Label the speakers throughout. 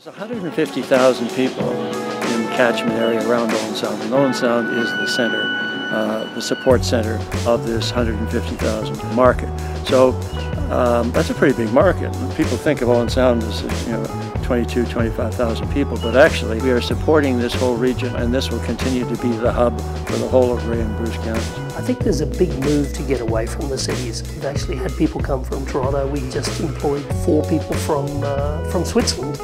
Speaker 1: There's 150,000 people in the catchment area around Owen Sound, and Owen Sound is the center, the support center of this 150,000 market. So that's a pretty big market. People think of Owen Sound as 25,000 people, but actually we are supporting this whole region, and this will continue to be the hub for the whole of Ray and Bruce counties.
Speaker 2: I think there's a big move to get away from the cities. We've actually had people come from Toronto. We just employed 4 people from Switzerland.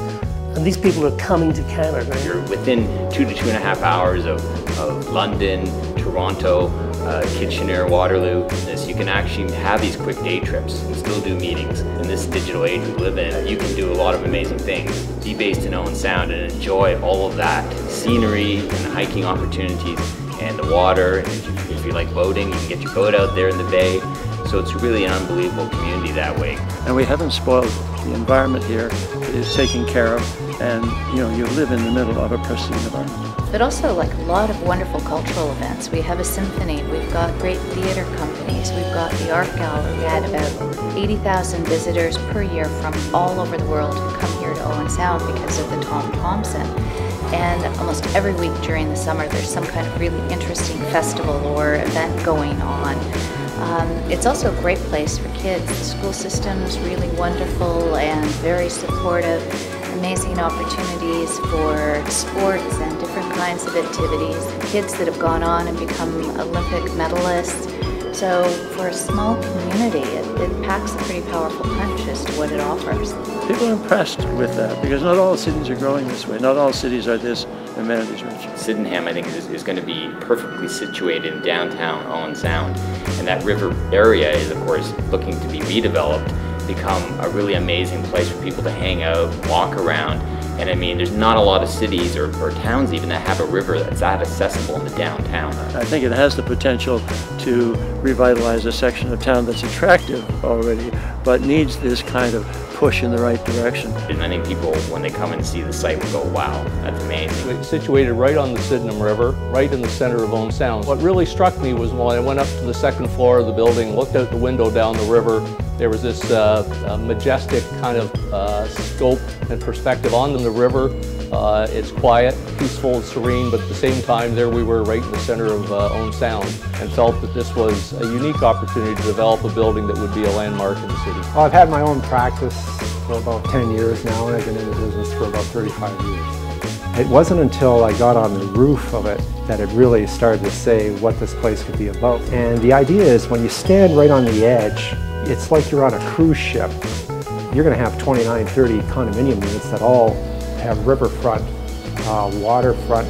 Speaker 2: And these people are coming to Canada.
Speaker 3: You're within 2 to 2.5 hours of London, Toronto, Kitchener, Waterloo. So you can actually have these quick day trips and still do meetings. In this digital age we live in, you can do a lot of amazing things. Be based in Owen Sound and enjoy all of that scenery and hiking opportunities and the water. And if you like boating, you can get your boat out there in the bay. So it's really an unbelievable community that way.
Speaker 1: And we haven't spoiled it. The environment here is taken care of, and you live in the middle of a pristine environment.
Speaker 4: But also like a lot of wonderful cultural events. We have a symphony, we've got great theater companies, we've got the art gallery. We had about 80,000 visitors per year from all over the world who come here to Owen Sound because of the Tom Thomson. And almost every week during the summer there's some kind of really interesting festival or event going on. It's also a great place for kids. The school system is really wonderful and very supportive. Amazing opportunities for sports and different kinds of activities. Kids that have gone on and become Olympic medalists. So for a small community, it packs a pretty powerful punch as to what it offers.
Speaker 1: People are impressed with that because not all cities are growing this way. Not all cities are this amenities rich.
Speaker 3: Sydenham, I think, is going to be perfectly situated in downtown Owen Sound. And that river area is, of course, looking to be redeveloped, become a really amazing place for people to hang out, walk around. And I mean, there's not a lot of cities or towns even that have a river that's that accessible in the downtown.
Speaker 1: I think it has the potential to revitalize a section of town that's attractive already, but needs this kind of push in the right direction.
Speaker 3: And I think people, when they come and see the site, will go, wow, that's amazing.
Speaker 5: It's situated right on the Sydenham River, right in the center of Owen Sound. What really struck me was when I went up to the 2nd floor of the building, looked out the window down the river, there was this majestic kind of scope and perspective on the river. It's quiet, peaceful, serene, but at the same time there we were right in the center of Owen Sound and felt that this was a unique opportunity to develop a building that would be a landmark in the city.
Speaker 6: Well, I've had my own practice for about 10 years now, and I've been in the business for about 35 years. It wasn't until I got on the roof of it that it really started to say what this place could be about. And the idea is when you stand right on the edge, it's like you're on a cruise ship. You're going to have 29, 30 condominium units that all have riverfront, waterfront,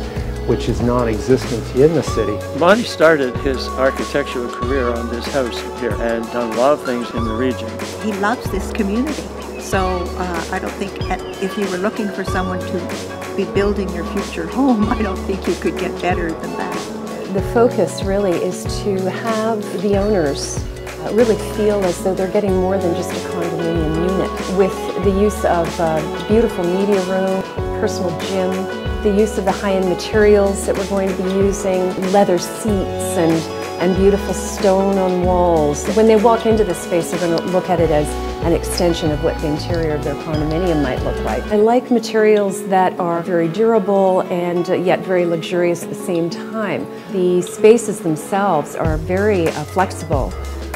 Speaker 6: which is non-existent in the city. Monty started his architectural career on this house here and done a lot of things in the region.
Speaker 7: He loves this community, so I don't think if you were looking for someone to be building your future home, I don't think you could get better than that.
Speaker 8: The focus really is to have the owners really feel as though they're getting more than just a condominium unit, with the use of beautiful media room, personal gym, the use of the high-end materials that we're going to be using, leather seats and beautiful stone on walls. When they walk into this space, they're going to look at it as an extension of what the interior of their condominium might look like. I like materials that are very durable and yet very luxurious at the same time. The spaces themselves are very flexible.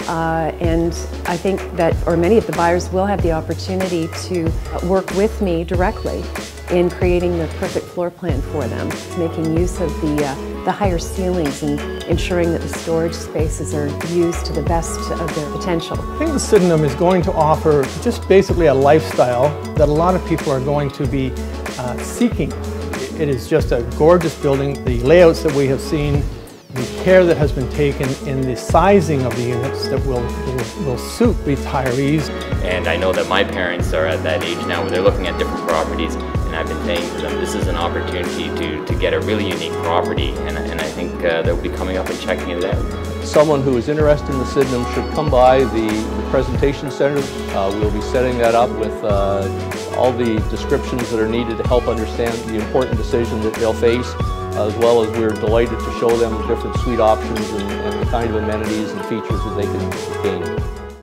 Speaker 8: And I think that, or many of the buyers will have the opportunity to work with me directly in creating the perfect floor plan for them, making use of the higher ceilings and ensuring that the storage spaces are used to the best of their potential.
Speaker 9: I think the Sydenham is going to offer just basically a lifestyle that a lot of people are going to be seeking. It is just a gorgeous building. The layouts that we have seen, the care that has been taken in the sizing of the units that will suit retirees.
Speaker 3: And I know that my parents are at that age now where they're looking at different properties, and I've been saying to them this is an opportunity to get a really unique property, and I think they'll be coming up and checking it out.
Speaker 5: Someone who is interested in the Sydenham should come by the presentation center. We'll be setting that up with all the descriptions that are needed to help understand the important decision that they'll face, as well as we're delighted to show them the different suite options and the kind of amenities and features that they can gain.